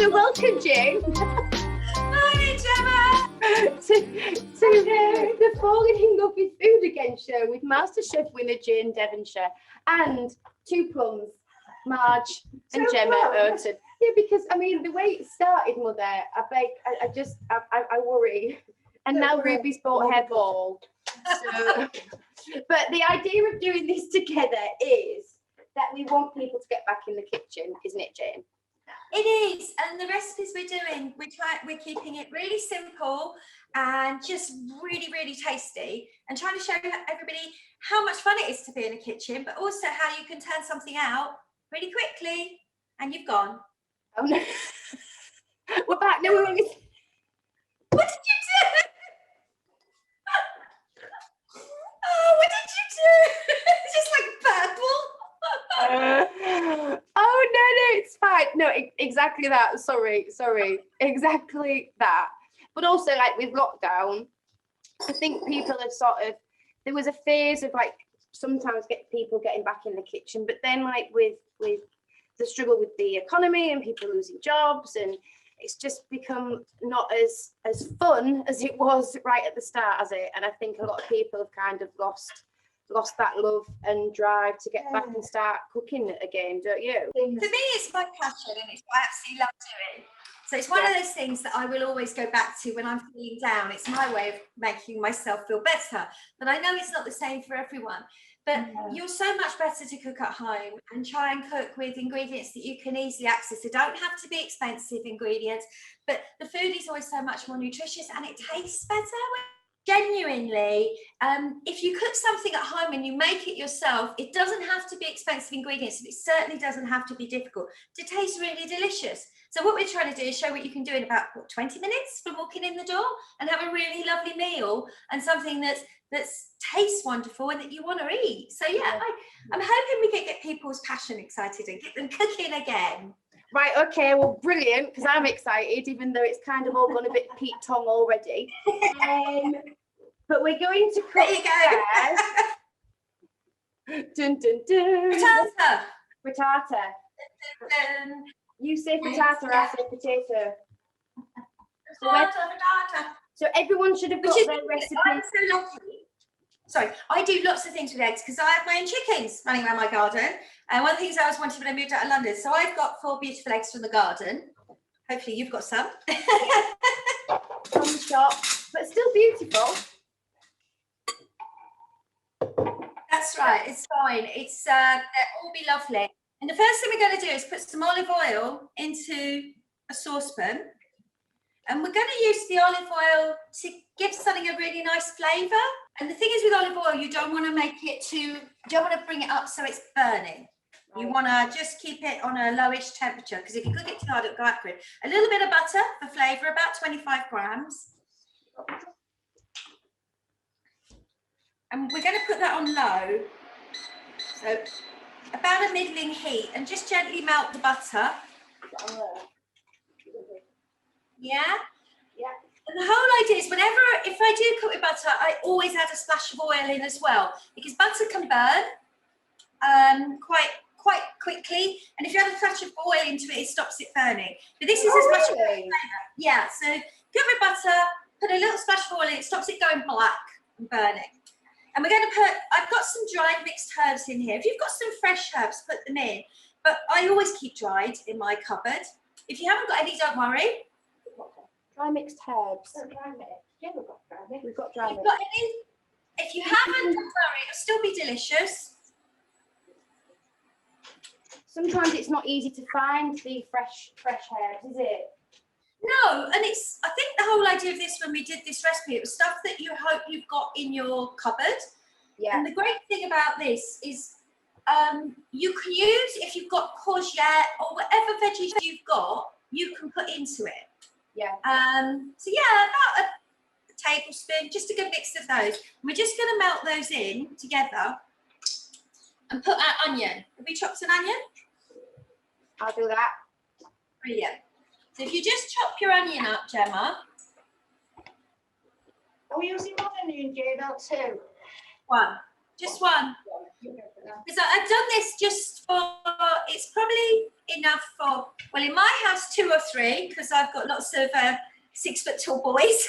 So welcome, Jane. Hi, Gemma. to the Falling in Love with Food Again show with MasterChef winner Jane Devonshire and two plums, Marge and Gemma Urton. Yeah, because I mean the way it started, Mother, I worry. And now Ruby's bought hairball. So, but the idea of doing this together is that we want people to get back in the kitchen, isn't it, Jane? It is, and the recipes we're doing, we're keeping it really simple and just really, really tasty, and trying to show everybody how much fun it is to be in a kitchen, but also how you can turn something out really quickly, and you've gone. Oh no, we're back. No, we're only... What did you do? Oh, what did you do? It's just like purple. Oh no, it's fine. No, exactly that. Sorry, exactly that. But also, like with lockdown, I think people have there was a phase of like sometimes people getting back in the kitchen, but then like with the struggle with the economy and people losing jobs, and it's just become not as fun as it was right at the start, has it? And I think a lot of people have kind of lost that love and drive to get back and start cooking again, don't you? For me, it's my passion and it's what I absolutely love doing. So it's one of those things that I will always go back to when I'm feeling down. It's my way of making myself feel better. But I know it's not the same for everyone. But you're so much better to cook at home and try and cook with ingredients that you can easily access. They don't have to be expensive ingredients, but the food is always so much more nutritious and it tastes better. Genuinely, if you cook something at home and you make it yourself, it doesn't have to be expensive ingredients, and it certainly doesn't have to be difficult to taste really delicious. So what we're trying to do is show what you can do in about 20 minutes from walking in the door and have a really lovely meal and something that tastes wonderful and that you want to eat. So yeah, I'm hoping we can get people's passion excited and get them cooking again. Right, okay, well, brilliant, because I'm excited, even though it's kind of all gone a bit Pete Tong already. But we're going to cook. There you go. Dun, dun, dun. Frittata. Frittata. Dun, dun, dun. You say frittata, I say potato. So everyone should have got their recipe. I'm so lucky. Sorry, I do lots of things with eggs because I have my own chickens running around my garden. And one of the things I always wanted when I moved out of London. So I've got 4 beautiful eggs from the garden. Hopefully you've got some. From the shop, but still beautiful. That's right, it's fine. It's they'll all be lovely. And the first thing we're going to do is put some olive oil into a saucepan. And we're going to use the olive oil to give something a really nice flavour. And the thing is with olive oil, you don't want to make it you don't want to bring it up so it's burning. You want to just keep it on a lowish temperature, because if you cook it too hard, it'll go acrid. A little bit of butter for flavour, about 25 grams. And we're going to put that on low. So about a middling heat, and just gently melt the butter. Yeah? Yeah. And the whole idea is if I do cook with butter, I always add a splash of oil in as well, because butter can burn quite quickly, and if you add a touch of oil into it, it stops it burning. But this is as much of a flavour. Yeah, so cook with butter, put a little splash of oil in, it stops it going black and burning. And we're going to I've got some dried mixed herbs in here. If you've got some fresh herbs, put them in. But I always keep dried in my cupboard. If you haven't got any, don't worry. Dry mixed herbs. Yeah, we've got dry mixed. We've got dry mixed. Got any? If you haven't, don't worry. It'll still be delicious. Sometimes it's not easy to find the fresh herbs, is it? No, and I think the whole idea of this when we did this recipe, it was stuff that you hope you've got in your cupboard. Yeah. And the great thing about this is you can use, if you've got courgette or whatever veggies you've got, you can put into it. Yeah. So yeah, about a tablespoon, just a good mix of those. And we're just going to melt those in together and put our onion. Have we chopped an onion? I'll do that. Brilliant. So if you just chop your onion up, Gemma. Are we using one onion, Jane, or 2? One. Just one. Because I've done this just for, it's probably enough for, well, in my house, 2 or 3 because I've got lots of 6 foot tall boys.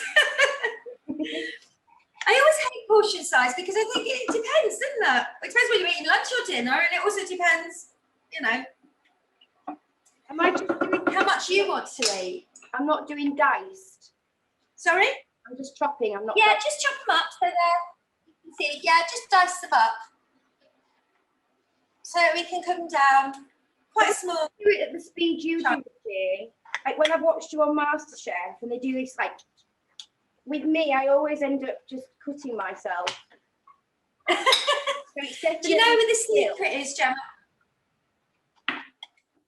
I always hate portion size because I think it depends, doesn't it? It depends whether you're eating lunch or dinner, and it also depends, you know, Am I just doing? how much you want to eat. I'm not doing diced. Sorry? I'm just chopping. I'm not. Yeah, just chop them up so they're, you can see, yeah, just dice them up. So we can cook them down quite small. Do it at the speed you do it, Jane. Like when I've watched you on MasterChef and they do this, like with me, I always end up just cutting myself. So it's Do you know what the skill. secret is, Gemma?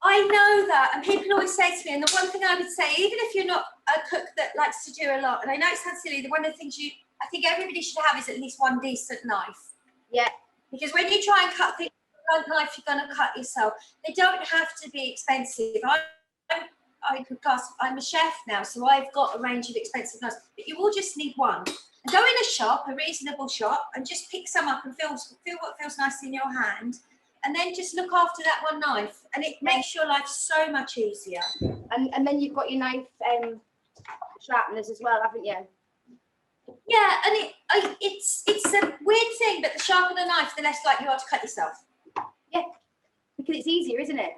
I know that, and people always say to me, and the one thing I would say, even if you're not a cook that likes to do a lot, and I know it sounds silly, one of the things I think everybody should have is at least one decent knife. Yeah. Because when you try and cut things with a knife, you're going to cut yourself. They don't have to be expensive. I'm a chef now, so I've got a range of expensive knives, but you will just need one. And go in a shop, a reasonable shop, and just pick some up and feel what feels nice in your hand. And then just look after that one knife, and it makes your life so much easier. And then you've got your knife sharpeners as well, haven't you? Yeah, and it's a weird thing, but the sharper the knife, the less likely you are to cut yourself. Yeah, because it's easier, isn't it?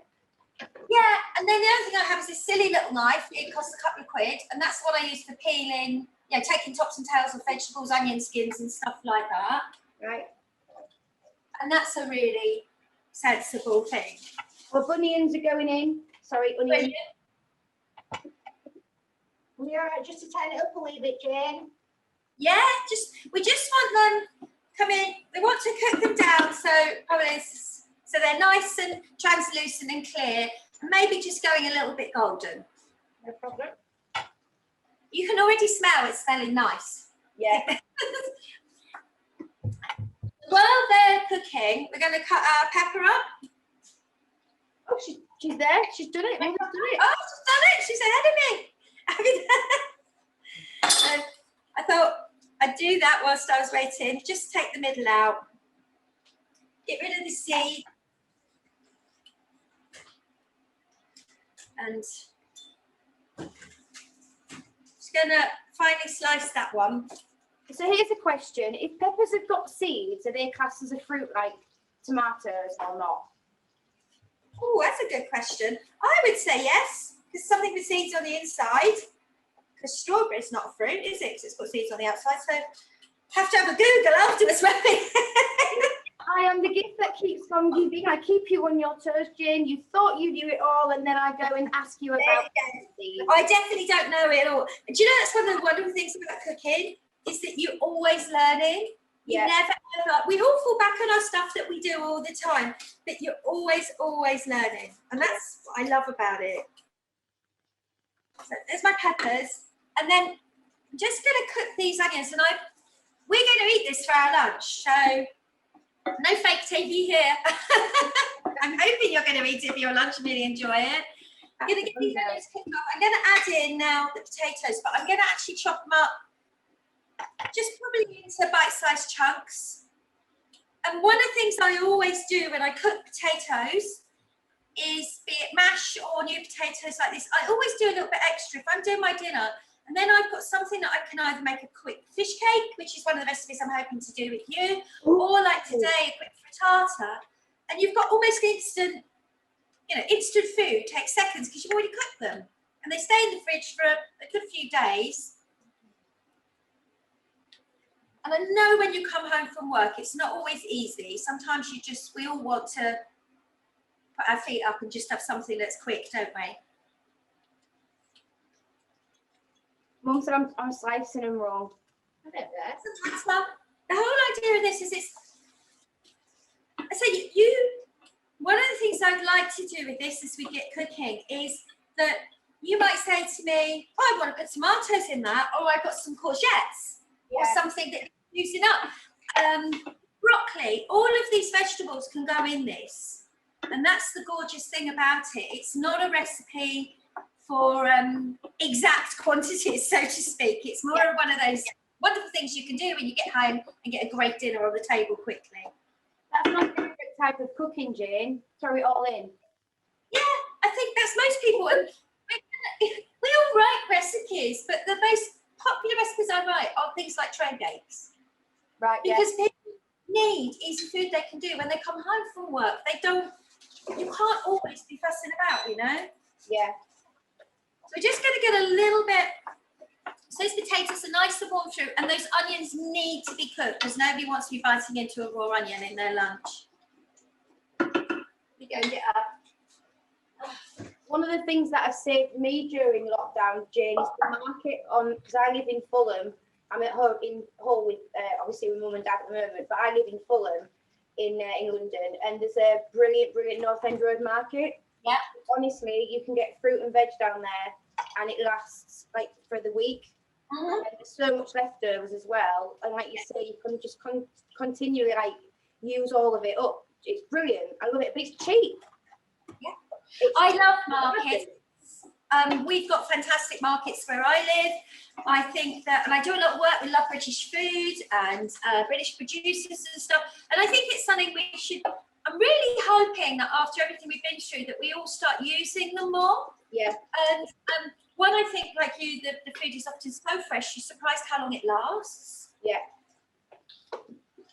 Yeah, and then the other thing I have is this silly little knife. It costs a couple of quid, and that's what I use for peeling, taking tops and tails of vegetables, onion skins, and stuff like that. Right. And that's a really sensible thing. Well, bunions are going in. Sorry, onions. We are just to tighten it up a little bit, Jane. Yeah, we just want them come in. We want to cook them down so they're nice and translucent and clear, and maybe just going a little bit golden. No problem. You can already smell it smelling nice. Yeah. While they're cooking, we're going to cut our pepper up. Oh, she's there. She's done it. Mum's done it. Oh, she's done it. She's ahead of me. So I thought I'd do that whilst I was waiting. Just take the middle out. Get rid of the seed. And just going to finally slice that one. So here's a question. If peppers have got seeds, are they classed as a fruit like tomatoes or not? Oh, that's a good question. I would say yes, because something with seeds on the inside. Because strawberry's not a fruit, is it? Because it's got seeds on the outside. So have to have a Google afterwards, maybe. I am the gift that keeps on giving. I keep you on your toes, Jane. You thought you knew it all, and then I go and ask you about seeds. I definitely don't know it all. Do you know that's one of the wonderful things about cooking is that you're always learning. You never ever. We all fall back on our stuff that we do all the time, but you're always learning, and that's what I love about it. So there's my peppers, and then I'm just going to cook these onions, and we're going to eat this for our lunch. So no fake TV here. I'm hoping you're going to eat it for your lunch and really enjoy it. I'm going to get these onions cooked up. I'm going to add in now the potatoes, but I'm going to actually chop them up just probably into bite-sized chunks. And one of the things I always do when I cook potatoes is, be it mash or new potatoes like this, I always do a little bit extra if I'm doing my dinner. And then I've got something that I can either make a quick fish cake, which is one of the recipes I'm hoping to do with you, or like today, a quick frittata. And you've got almost instant food, takes seconds because you've already cooked them. And they stay in the fridge for a good few days. And I know when you come home from work, it's not always easy. Sometimes we all want to put our feet up and just have something that's quick, don't we? Mum said I'm slicing them wrong. I don't know. Sometimes, well, the whole idea of this is I say one of the things I'd like to do with this as we get cooking is that you might say to me, oh, I want to put tomatoes in that, or I've got some courgettes, or something that you're using up. Broccoli, all of these vegetables can go in this. And that's the gorgeous thing about it. It's not a recipe for exact quantities, so to speak. It's more of one of those wonderful things you can do when you get home and get a great dinner on the table quickly. That's my favourite type of cooking, Jane. Throw it all in. Yeah, I think that's most people. And we all write recipes, but the most popular recipes I write are things like tray bakes. Right. Because people need easy food they can do when they come home from work. You can't always be fussing about, you know? Yeah. So we're just going to get a little bit, so those potatoes are nice and warm through, and those onions need to be cooked because nobody wants to be biting into a raw onion in their lunch. You go and get up. One of the things that have saved me during lockdown, Jane, is the market because I live in Fulham. I'm at home in Hull with obviously with mum and dad at the moment, but I live in Fulham in London, and there's a brilliant North End Road market. Yeah. Honestly, you can get fruit and veg down there, and it lasts like for the week. Mm-hmm. And there's so much leftovers as well, and like you say, you can just continually like use all of it up. It's brilliant. I love it, but it's cheap. Yeah. I love markets. We've got fantastic markets where I live. I think that, and I do a lot of work with Love British Food and British producers and stuff. And I think it's something we should. I'm really hoping that after everything we've been through, that we all start using them more. Yeah. And one, I think, like you, the food is often so fresh, you're surprised how long it lasts. Yeah.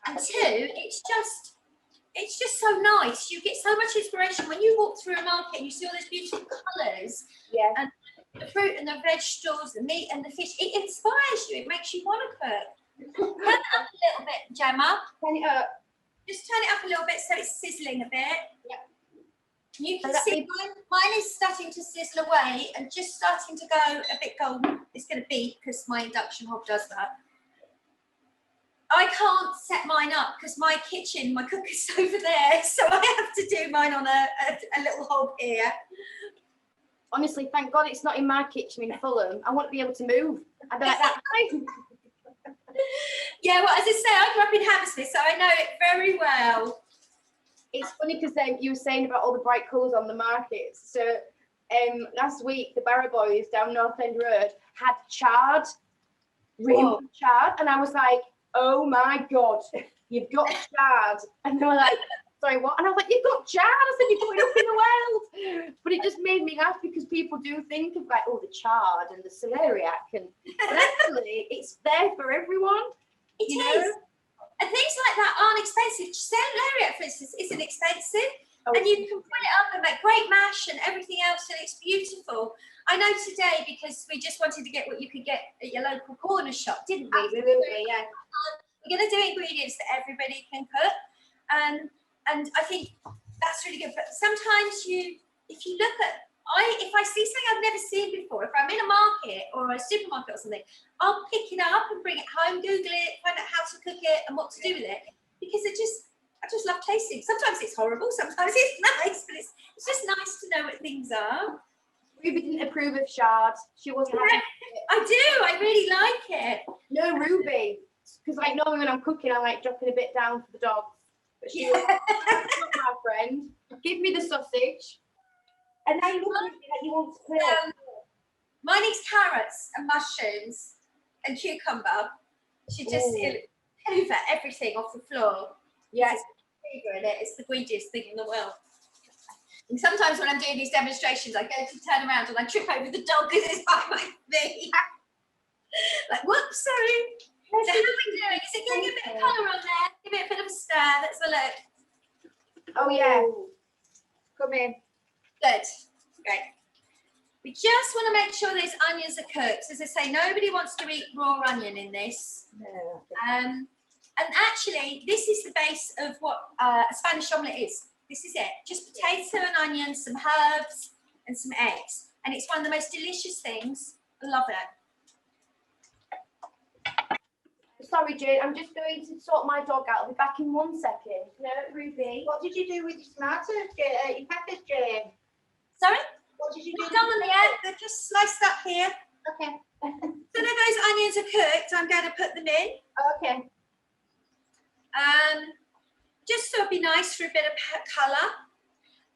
And two, it's just so nice. You get so much inspiration when you walk through a market and you see all those beautiful colours. Yeah. And the fruit and the vegetables, the meat and the fish. It inspires you. It makes you want to cook. Turn it up a little bit, Gemma. Turn it up. Just turn it up a little bit so it's sizzling a bit. Yeah. You can see mine is starting to sizzle away and just starting to go a bit golden. It's going to beep because my induction hob does that. I can't set mine up because my cooker's over there, so I have to do mine on a little hob here. Honestly, thank God it's not in my kitchen in Fulham. I want to be able to move. I'd be like that. Yeah, well, as I say, I grew up in Hammersmith, so I know it very well. It's funny because you were saying about all the bright colours on the markets. So last week, the Barra Boys down North End Road had chard, rainbow chard, and I was like, oh my God, you've got chard. And they were like, sorry, what? And I was like, you've got chard. I said, you're putting up in the world. But it just made me laugh because people do think of like, oh, the chard and the celeriac. But actually, it's there for everyone. It is. And things like that aren't expensive. Celeriac, for instance, isn't expensive. Oh. And you can put it up and make great mash and everything else, and it's beautiful. I know today, because we just wanted to get what you could get at your local corner shop, didn't we? Absolutely, yeah. We're going to do ingredients that everybody can cook. And I think that's really good. But sometimes if you look at, if I see something I've never seen before, if I'm in a market or a supermarket or something, I'll pick it up and bring it home, Google it, find out how to cook it and what to do with it. Because I just love tasting. Sometimes it's horrible, sometimes it's nice, but it's just nice to know what things are. Ruby didn't approve of chard. She wasn't happy with it. I do, I really like it. No, Ruby. Because like normally when I'm cooking, I'm like dropping a bit down for the dogs. But she was not my friend. Give me the sausage. And now you look at me like you want to cook. Mine eats carrots and mushrooms and cucumber. She just hoover everything off the floor. Yes. It's the greediest thing in the world. And sometimes when I'm doing these demonstrations, I go to turn around and I trip over the dog because it's by my feet. Like, whoops, sorry. So how are we doing? Is it getting a bit of colour on there? Give it a bit of a stir. Let's have a look. Oh, yeah. Come in. Good. Great. We just want to make sure those onions are cooked. As I say, nobody wants to eat raw onion in this. No. And actually, this is the base of what a Spanish omelette is. This is it. Just potato and onions, some herbs, and some eggs. And it's one of the most delicious things. I love it. Sorry, Jane, I'm just going to sort my dog out. I'll be back in 1 second. No, Ruby. What did you do with your tomatoes, your peppers, Jane? Sorry? What did you do? Not done them yet. They're just sliced up here. Okay. So now those onions are cooked, I'm going to put them in. Okay. Just so it'd be nice for a bit of colour.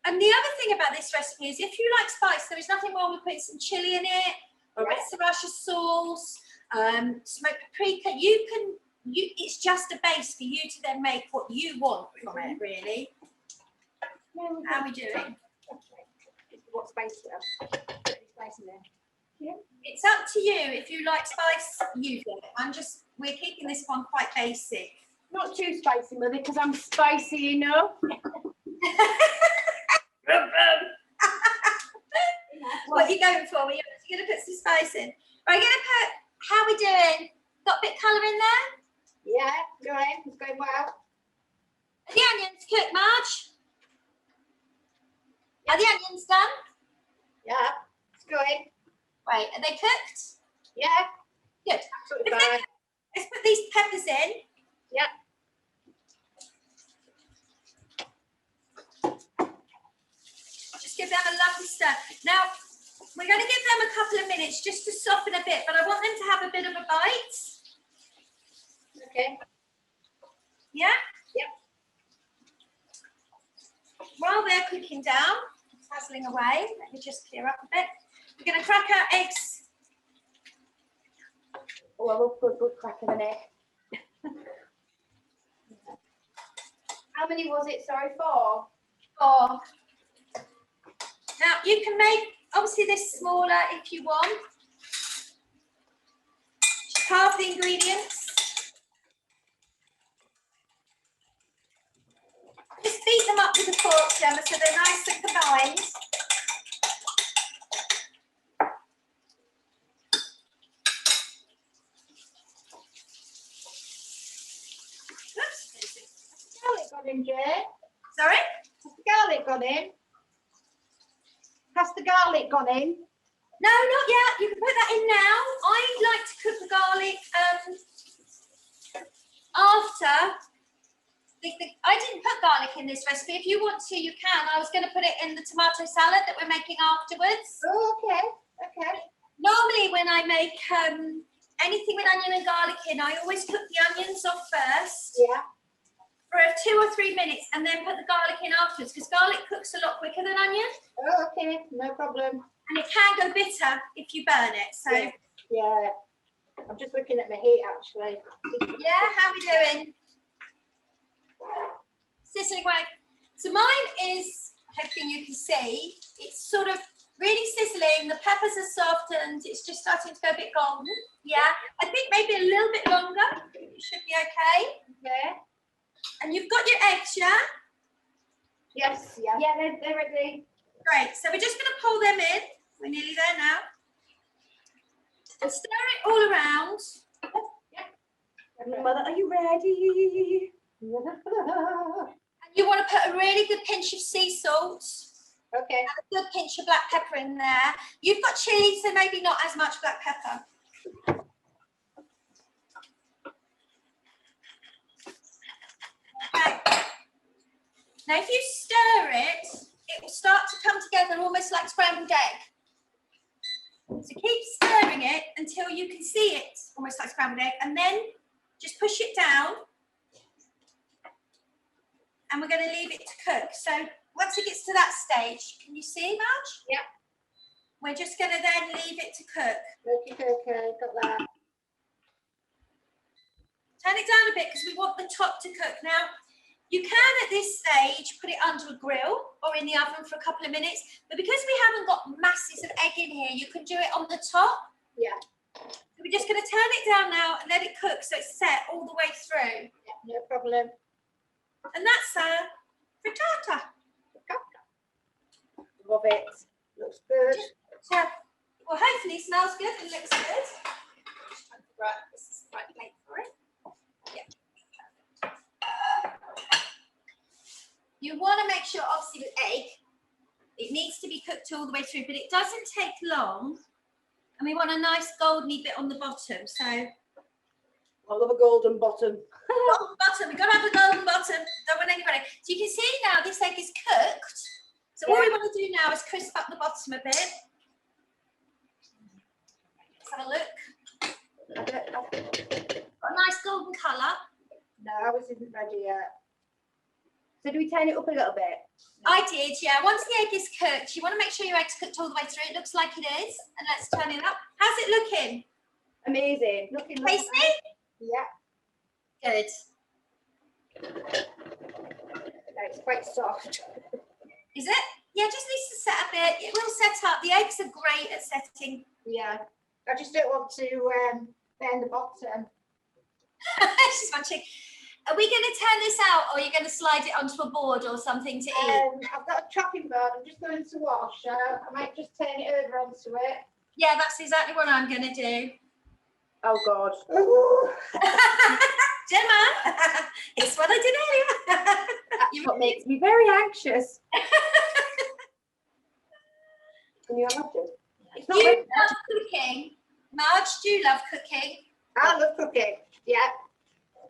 And the other thing about this recipe is if you like spice, there is nothing wrong with putting some chilli in it, or red sriracha sauce, smoked paprika. It's just a base for you to then make what you want from it, really. How are we doing? What spice? isn't it? It's up to you. If you like spice, use it. We're keeping this one quite basic. Not too spicy, Mother, because I'm spicy, you know. What are you going for? You're going to put some spice in. Are you going to put, how are we doing? Got a bit of colour in there? Yeah, going. It's going well. Are the onions cooked, Marge? Are the onions done? Yeah, it's going. Right, are they cooked? Yeah, Good. absolutely fine. Let's put these peppers in. Yeah. Just give them a lovely stir. Now, we're going to give them a couple of minutes just to soften a bit, but I want them to have a bit of a bite. Okay. Yeah? Yep. While they're cooking down, sizzling away, let me just clear up a bit. We're going to crack our eggs. Oh, I love good crack of an egg. How many was it? Sorry, 4. Now, you can make, obviously, this smaller if you want. Just half the ingredients. Just beat them up with a fork, Gemma, so they're nice and combined. Garlic gone in, Jane. Sorry? Has the garlic gone in? Has the garlic gone in? No, not yet. You can put that in now. I like to cook the garlic after. I didn't put garlic in this recipe. If you want to, you can. I was going to put it in the tomato salad that we're making afterwards. Oh, okay. Okay. Normally, when I make anything with onion and garlic in, I always cook the onions off first Yeah. for 2 or 3 minutes and then put the garlic in afterwards because garlic cooks a lot quicker than onion Oh, okay. No problem. and it can go bitter if you burn it. So, Yeah. I'm just looking at my heat, actually. yeah, how are we doing? Sizzling away. So mine is, hoping you can see, it's sort of really sizzling. The peppers are softened. It's just starting to go a bit golden. Yeah, I think maybe a little bit longer. It should be okay. Okay. And you've got your eggs, yeah? Yes, yeah. Yeah, they're ready. Great. So we're just going to pull them in. We're nearly there now. And stir it all around. Mother, are you ready? And you want to put a really good pinch of sea salt. Okay. And a good pinch of black pepper in there. You've got chili, so maybe not as much black pepper. Okay. Now, if you stir it, it will start to come together almost like scrambled egg. So keep stirring it until you can see it almost like scrambled egg, and then just push it down. And we're going to leave it to cook. So once it gets to that stage, can you see, Marge? Yep. We're just going to then leave it to cook. Okay, got that. Turn it down a bit because we want the top to cook. Now, you can at this stage put it under a grill or in the oven for a couple of minutes, but because we haven't got masses of egg in here, you can do it on the top. Yeah. So we're just going to turn it down now and let it cook so it's set all the way through. Yeah, no problem. And that's frittata. Love it. Looks good. So, well, hopefully it smells good and looks good. Right, this is the right plate for it. Yeah. You want to make sure, obviously, with egg, it needs to be cooked all the way through, but it doesn't take long. And we want a nice goldeny bit on the bottom. So, I love a golden bottom. golden bottom. We've got to have a golden bottom. Don't want anybody. So you can see now this egg is cooked. So what we want to do now is crisp up the bottom a bit. Let's have a look. Got a nice golden colour. No, ours isn't ready yet. So do we turn it up a little bit? I did, yeah. Once the egg is cooked, you want to make sure your egg's cooked all the way through. It looks like it is. And let's turn it up. How's it looking? Amazing. Looking Tasty? Yeah. Good. No, it's quite soft. Is it? Yeah, just needs to set a bit. It will set up. The eggs are great at setting. Yeah. I just don't want to bend the bottom. She's watching. Are we going to turn this out, or are you going to slide it onto a board or something to eat? I've got a chopping board. I'm just going to wash. I might just turn it over onto it. Yeah, that's exactly what I'm going to do. Oh God. Ooh. Gemma, it's what I did earlier. That's what makes me very anxious. Can you imagine? It's Do not you very- love cooking? Marge, do you love cooking? I love cooking. Yeah.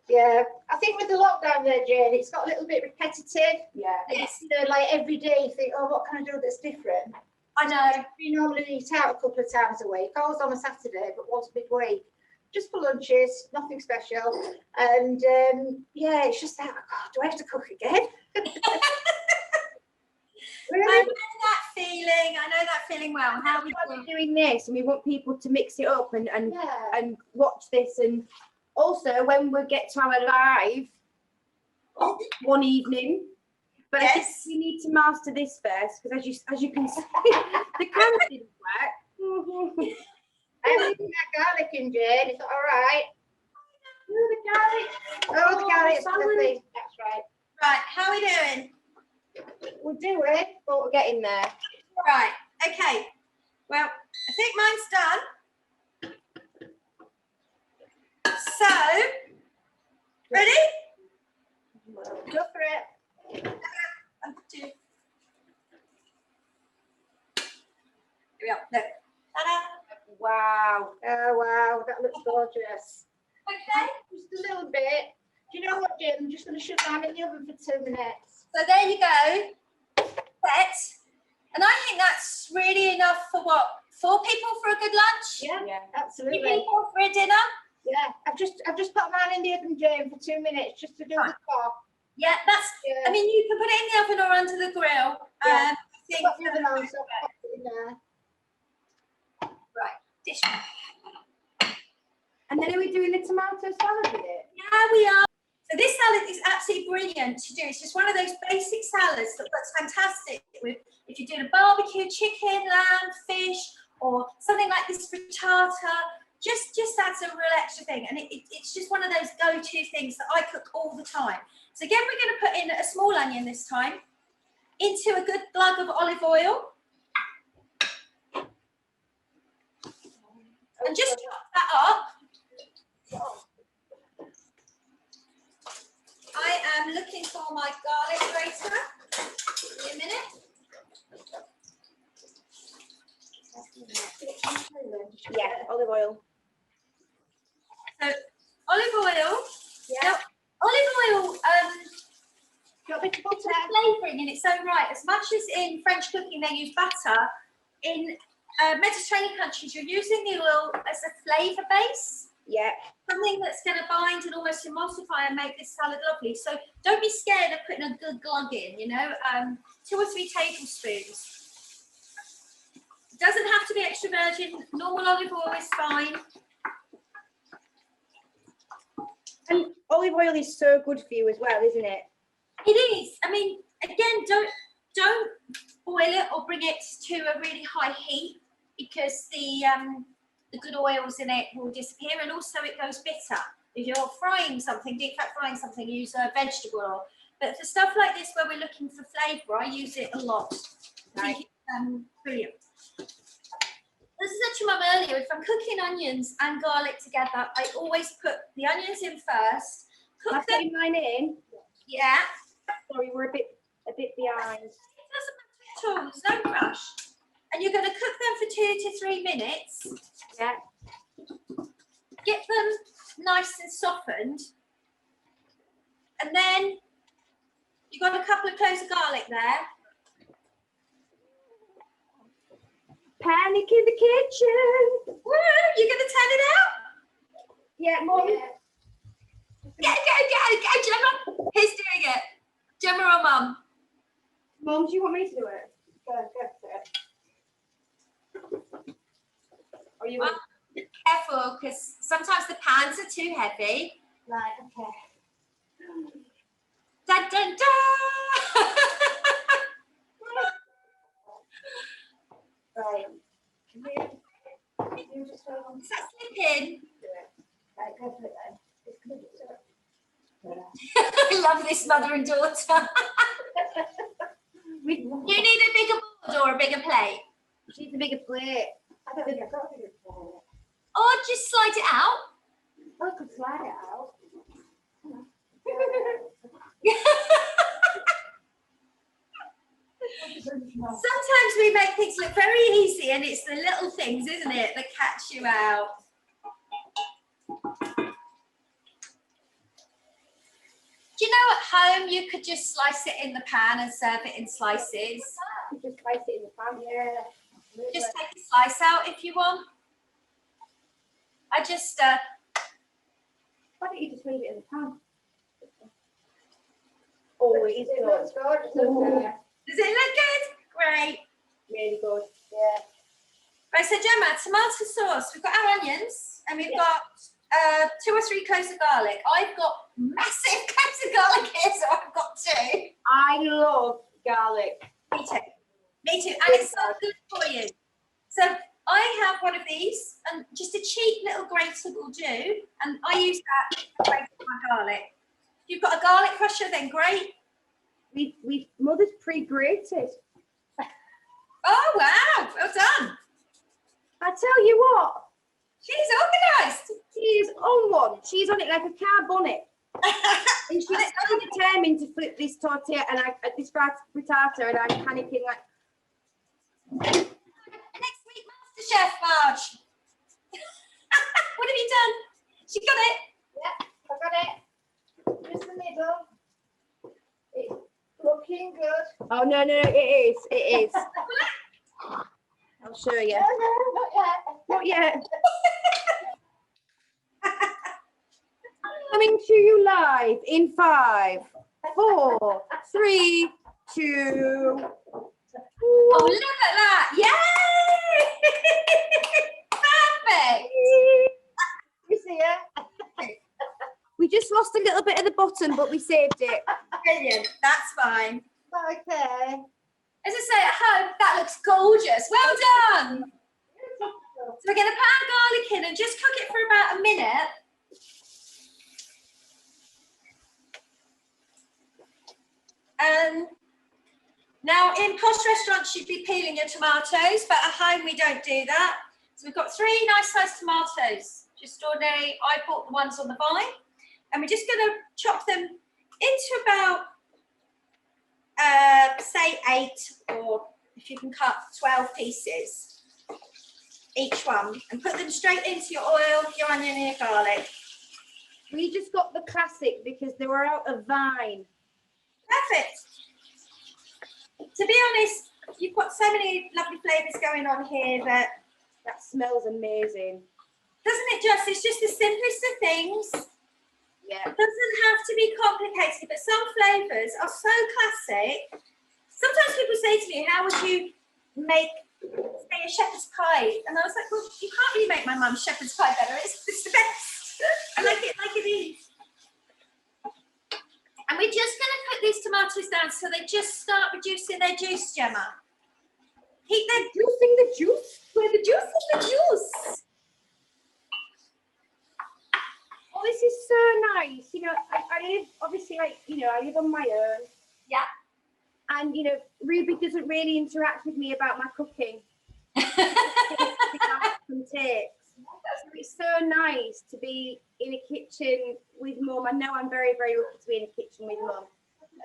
Yeah. I think with the lockdown there, Jane, it's got a little bit repetitive. Yeah. Yes, You know, like every day you think, oh, what can I do that's different? I know. We normally eat out a couple of times a week. I was on a Saturday, but once midweek. Just for lunches, nothing special. And yeah, it's just that, God, do I have to cook again? I Really? know that feeling. I know that feeling well. How we We're doing this and we want people to mix it up and Yeah. and watch this, and also when we get to our live one evening. But I think Yes. we need to master this first, because as you can see, the camera didn't work. I'm leaving that garlic in, Jane. Is that all right? Oh, the garlic. Oh, the garlic's salad. lovely. That's right. Right, how are we doing? We'll do it. But we're getting there. Right, okay. Well, I think mine's done. So, ready? Go for it. 1, 2. Here we are. Look. Ta-da. Wow. Oh, wow. That looks gorgeous. Okay. Just a little bit. Do you know what, Jane? I'm just going to shut down in the oven for 2 minutes. So there you go. Set. And I think that's really enough for what? 4 people for a good lunch? Yeah, Yeah. 3 absolutely. people for a dinner? Yeah, I've just put mine in the oven, Jane, for 2 minutes just to do the top. Yeah, that's, Yeah. I mean, you can put it in the oven or under the grill. Yeah. I think, Got the oven on, so I'll pop it in there. right, dish. And then are we doing the tomato salad with it? Yeah, we are. So this salad is absolutely brilliant to do. It's just one of those basic salads that works fantastic with if you're doing a barbecue, chicken, lamb, fish, or something like this frittata. Just adds a real extra thing, and it's just one of those go-to things that I cook all the time. So again, we're going to put in a small onion this time, into a good glug of olive oil, and just top that up. I am looking for my garlic grater. Give me a minute. Yeah, olive oil. So olive oil. Yeah. Now, olive oil Do you want me to put it's it? a flavouring in its own right. As much as in French cooking they use butter, in Mediterranean countries you're using the oil as a flavour base. Yeah. Something that's going to bind and almost emulsify and make this salad lovely. So don't be scared of putting a good glug in, 2 or 3 tablespoons. It doesn't have to be extra virgin. Normal olive oil is fine. And olive oil is so good for you as well, isn't it? It is. I mean, again, don't boil it or bring it to a really high heat, because the good oils in it will disappear, and also it goes bitter. If you're frying something, deep fat frying something, use vegetable oil. But for stuff like this where we're looking for flavour, I use it a lot. I think it's brilliant. As I said to Mum earlier, if I'm cooking onions and garlic together, I always put the onions in first. Am I Cook them. putting mine in? Yeah. Sorry, we're a bit behind. It doesn't matter at all. There's no rush. And you're going to cook them for 2 to 3 minutes. Yeah. Get them nice and softened. And then you've got a couple of cloves of garlic there. Panic in the kitchen. Woo! You're going to turn it out? Yeah, Mum. Get, Gemma. Who's doing it? Gemma or Mum? Mum, do you want me to do it? Go. Or you Well, careful, because sometimes the pans are too heavy. Right, okay. Dun, dun, dun. Right. You just hold on. Does that slip in? Right, go for it then. It's good. I love this mother and daughter. We, You need a bigger board or a bigger plate? she needs a bigger plate. I don't think I've got a bigger plate. Or just slide it out. I could slide it out. Sometimes we make things look very easy and it's the little things, isn't it, that catch you out. Do you know at home you could just slice it in the pan and serve it in slices? You just place it in the pan, yeah. Just take a slice out if you want. I just, Why don't you just leave it in the pan? Oh, it is It good. looks good. It looks good. does it look good? Great. Really good. Yeah. Right, so Gemma, tomato sauce. We've got our onions and we've got 2 or 3 cloves of garlic. I've got massive cloves of garlic here, so I've got 2. I love garlic. Me too. Me too. And it's so good for you. So I have one of these and just a cheap little grater will do. And I use that to grate my garlic. If you've got a garlic crusher, then great. We mother's pre-grated. Oh, wow. Well done. I tell you what, She's organised. she's on one. She's on it like a car bonnet. And she's so determined to flip this tortilla and this frittata, and I'm panicking like, Next week, MasterChef, Marge. What have you done? She got it. Yeah, I got it. Just the middle. It's looking good. oh no, it is. I'll show you. No, not yet. Not yet. Coming to you live in 5, 4, 3, 2. Oh, look at that. Yay! Perfect. You see it? We just lost a little bit at the bottom, but we saved it. Brilliant. That's fine. Okay. As I say, at home, that looks gorgeous. Well done. So we're going to put our garlic in and just cook it for about a minute. Now, in posh restaurants, you'd be peeling your tomatoes, but at home, we don't do that. So we've got 3 nice sized tomatoes, just ordinary. I bought the ones on the vine, and we're just going to chop them into about, say 8, or if you can cut 12 pieces, each one, and put them straight into your oil, your onion, and your garlic. We just got the classic because they were out of vine. Perfect. To be honest, you've got so many lovely flavours going on here that, That smells amazing. doesn't it just, it's just the simplest of things. Yeah. It doesn't have to be complicated, but some flavours are so classic. Sometimes people say to me, how would you make, say, a shepherd's pie? And I was like, well, you can't really make my mum's shepherd's pie better. It's the best. I like it is. And we're just going to cook these tomatoes down so they just start reducing their juice, Gemma. Keep them Juicing the juice. where the juice is the juice. Oh, this is so nice. You know, I live, obviously, like, you know, I live on my own. Yeah. And, you know, Ruby doesn't really interact with me about my cooking. Some takes. So it's so nice to be in a kitchen with Mum. I know I'm very, very lucky to be in a kitchen with Mum.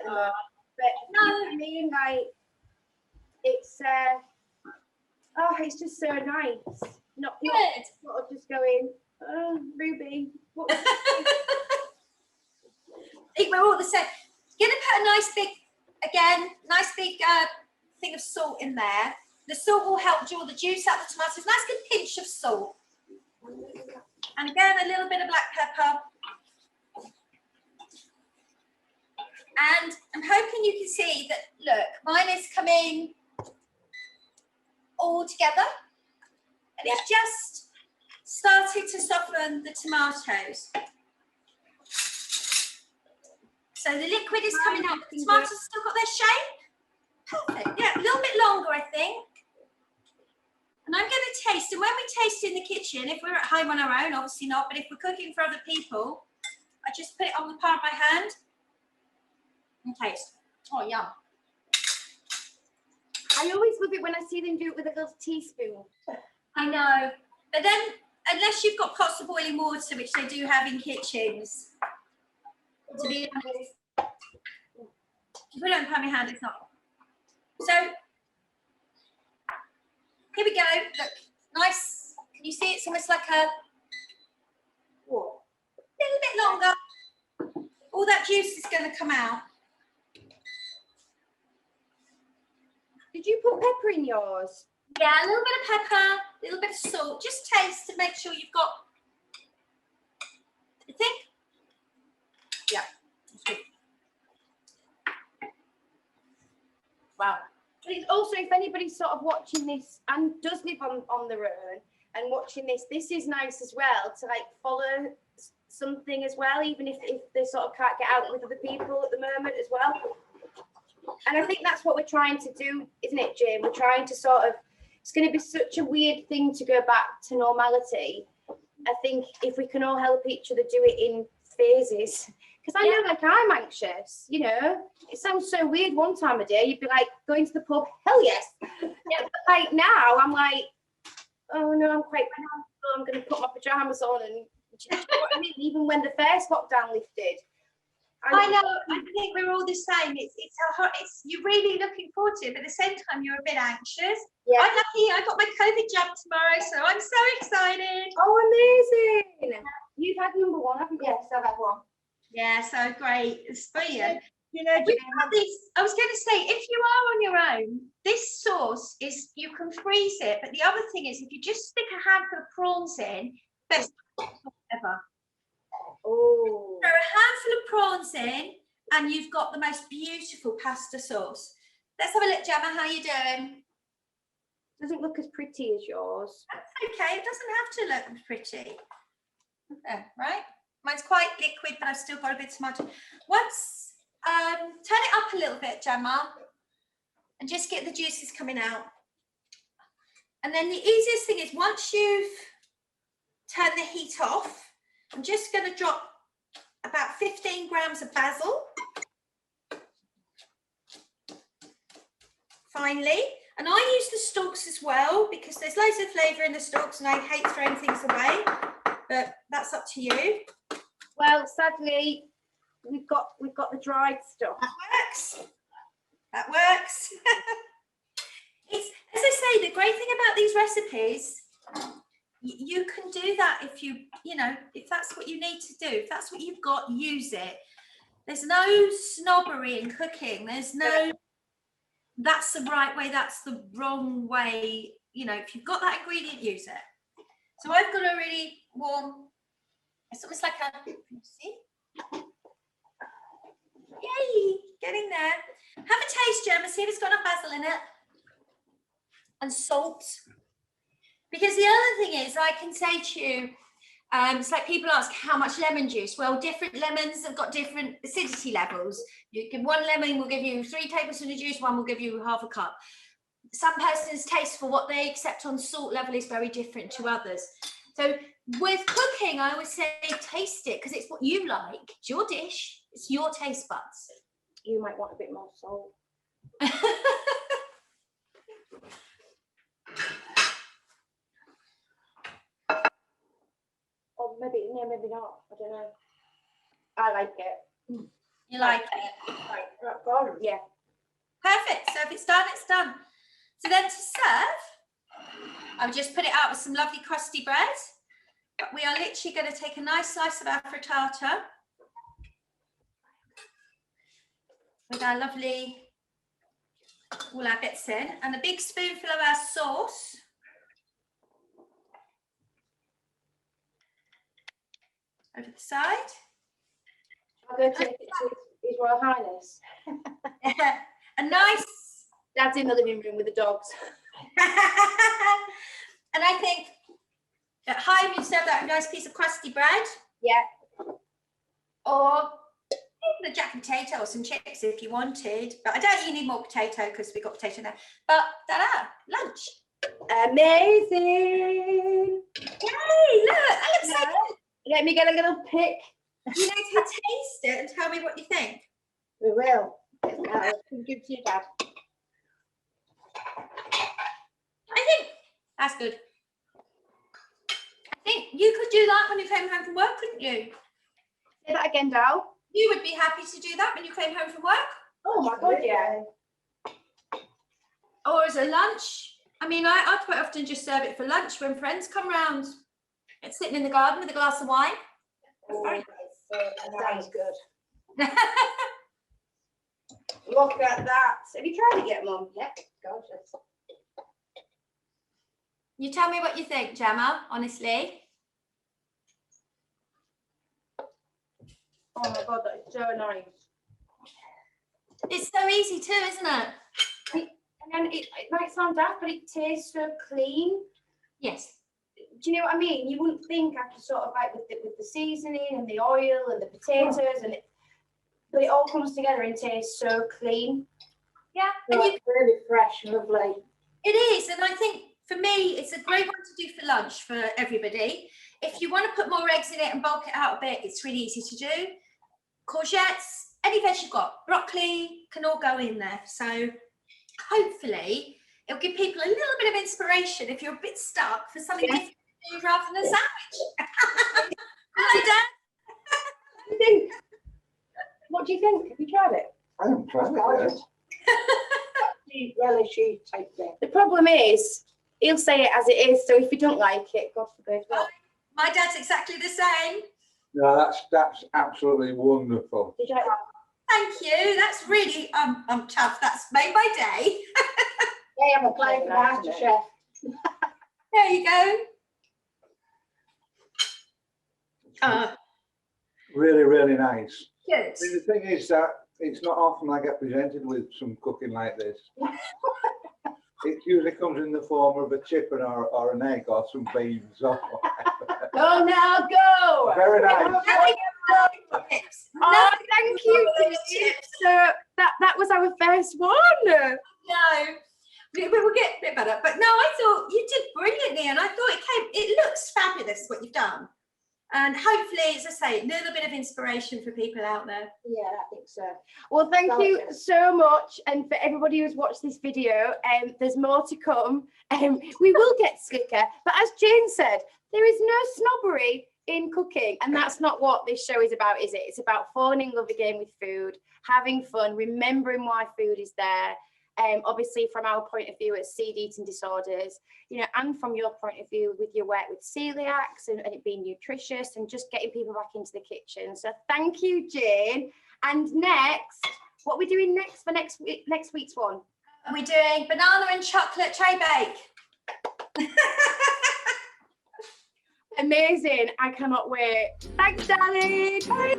But No. you know what I mean, like, it's just so nice. Not Good. sort of just going, oh, Ruby, what was I think we're all the same. You're going to put a nice big thing of salt in there. The salt will help draw the juice out of the tomatoes. Nice good pinch of salt. And again, a little bit of black pepper. And I'm hoping you can see that, look, mine is coming all together. And it's just started to soften the tomatoes. So the liquid is coming out, but the tomatoes still got their shape. Perfect. Yeah, a little bit longer, I think. a taste in the kitchen. If we're at home on our own, obviously not, but if we're cooking for other people, I just put it on the palm of my hand and taste. Oh, yum. I always love it when I see them do it with a little teaspoon. I know. But then, unless you've got pots of boiling water, which they do have in kitchens, to be honest, if you put it on the palm of your hand, it's not. So, here we go. Look, nice. Can you see it's almost like a little bit longer. All that juice is going to come out. Did you put pepper in yours? Yeah, a little bit of pepper, a little bit of salt. Just taste to make sure you've got. I think. Yeah. That's good. Wow. But it's also, if anybody's sort of watching this and does live on their own and watching this, this is nice as well to like follow something as well, even if they sort of can't get out with other people at the moment as well. And I think that's what we're trying to do, isn't it, Jane? We're trying to sort of, it's going to be such a weird thing to go back to normality. I think if we can all help each other do it in phases, because I know, like, I'm anxious, you know, it sounds so weird. One time a day, you'd be like, going to the pub, hell yes. Yeah, but like now, I'm like, oh no, I'm quite comfortable. I'm going to put my pajamas on, and do you know what I mean? Even when the first lockdown lifted. I know. I think we're all the same. It's you're really looking forward to it, but at the same time, you're a bit anxious. Yeah. I'm lucky. I got my COVID jab tomorrow, so I'm so excited. Oh, amazing! You've had number one, haven't you? Yes, I've had one. Yeah, so great. It's brilliant. You know, We've got these, I was going to say, if you are on your own, this sauce is, you can freeze it. But the other thing is, if you just stick a handful of prawns in, best ever. Oh. Throw a handful of prawns in, and you've got the most beautiful pasta sauce. Let's have a look, Gemma. How you doing? Doesn't look as pretty as yours. That's okay. It doesn't have to look pretty. There, right? Mine's quite liquid, but I've still got a bit of smudge. Once, turn it up a little bit, Gemma, and just get the juices coming out. And then the easiest thing is, once you've turned the heat off, I'm just going to drop about 15 grams of basil. Finally, and I use the stalks as well because there's loads of flavour in the stalks, and I hate throwing things away, but that's up to you. Well, sadly, we've got the dried stuff. That works. That works. It's, as I say, the great thing about these recipes, you can do that if if that's what you need to do. If that's what you've got, use it. There's no snobbery in cooking. There's no, that's the right way, that's the wrong way. If you've got that ingredient, use it. So I've got a really warm, it's almost like a, see? Yay, getting there. Have a taste, Gemma, see if it's got enough basil in it. And salt. Because the other thing is, I can say to you, it's like people ask how much lemon juice. Well, different lemons have got different acidity levels. You give one lemon will give you 3 tablespoons of juice, one will give you half a cup. Some person's taste for what they accept on salt level is very different to others. So with cooking, I always say taste it, because it's what you like. It's your dish. It's your taste buds. You might want a bit more salt. Or maybe not. I don't know. I like it. You like it? Right, yeah. Perfect. So if it's done, it's done. So then to serve, I've just put it out with some lovely crusty bread. But we are literally going to take a nice slice of our frittata with our lovely, all our bits in, and a big spoonful of our sauce. Over the side. I'll go take it to His Royal Highness. A nice. Dad's in the living room with the dogs. And I think at home you serve that nice piece of crusty bread. Yeah. Or even a jack and potato or some chips if you wanted. But I don't think you need more potato because we've got potato there. But ta-da, lunch. Amazing. Yay, look, that looks so good. Let me get a little pick. You know, to taste it and tell me what you think. We will. Give to your dad. I think that's good. I think you could do that when you came home from work, couldn't you? Say that again, Dal. You would be happy to do that when you came home from work? Oh my God, yeah. Or as a lunch. I mean, I quite often just serve it for lunch when friends come round. It's sitting in the garden with a glass of wine. That sounds good. Look at that. Have you tried it yet, Mum? Yeah, gorgeous. You tell me what you think, Gemma, honestly. Oh my God, that is so nice. It's so easy too, isn't it? And then it might sound daft, but it tastes so clean. Yes. Do you know what I mean? You wouldn't think after sort of like with the seasoning and the oil and the potatoes but it all comes together and tastes so clean. Yeah. And it's really fresh and lovely. It is, and I think for me, it's a great one to do for lunch for everybody. If you want to put more eggs in it and bulk it out a bit, it's really easy to do. Courgettes, any veg you've got, broccoli can all go in there. So hopefully it'll give people a little bit of inspiration if you're a bit stuck for something different to do rather than a sandwich. Hello, Dad. What do you think? Have you tried it? I haven't tried it yet. Relishy type thing. The problem is, he'll say it as it is, so if you don't like it, God forbid. My dad's exactly the same. No, that's absolutely wonderful. Did you like that? Thank you. That's really, I'm tough. That's made my day. They have a play for the master chef. There you go. Really, really nice. Good. I mean, the thing is that it's not often I get presented with some cooking like this. It usually comes in the form of a chicken or an egg or some beans. Or Go now, go! very nice. Oh, thank you, tips. So that was our first one. No, we will get a bit better. But no, I thought you did brilliantly, and I thought it looks fabulous what you've done. And hopefully, as I say, a little bit of inspiration for people out there. Yeah, I think so. Well, thank you so much. And for everybody who's watched this video, there's more to come. We will get slicker. But as Jane said, there is no snobbery in cooking. And that's not what this show is about, is it? It's about falling in love again with food, having fun, remembering why food is there. Obviously, from our point of view as seed eating disorders, you know, and from your point of view with your work with celiacs and it being nutritious and just getting people back into the kitchen. So thank you, Jane. And next, what are we doing next for next week's one? We're doing banana and chocolate tray bake. Amazing. I cannot wait. Thanks, darling. Bye.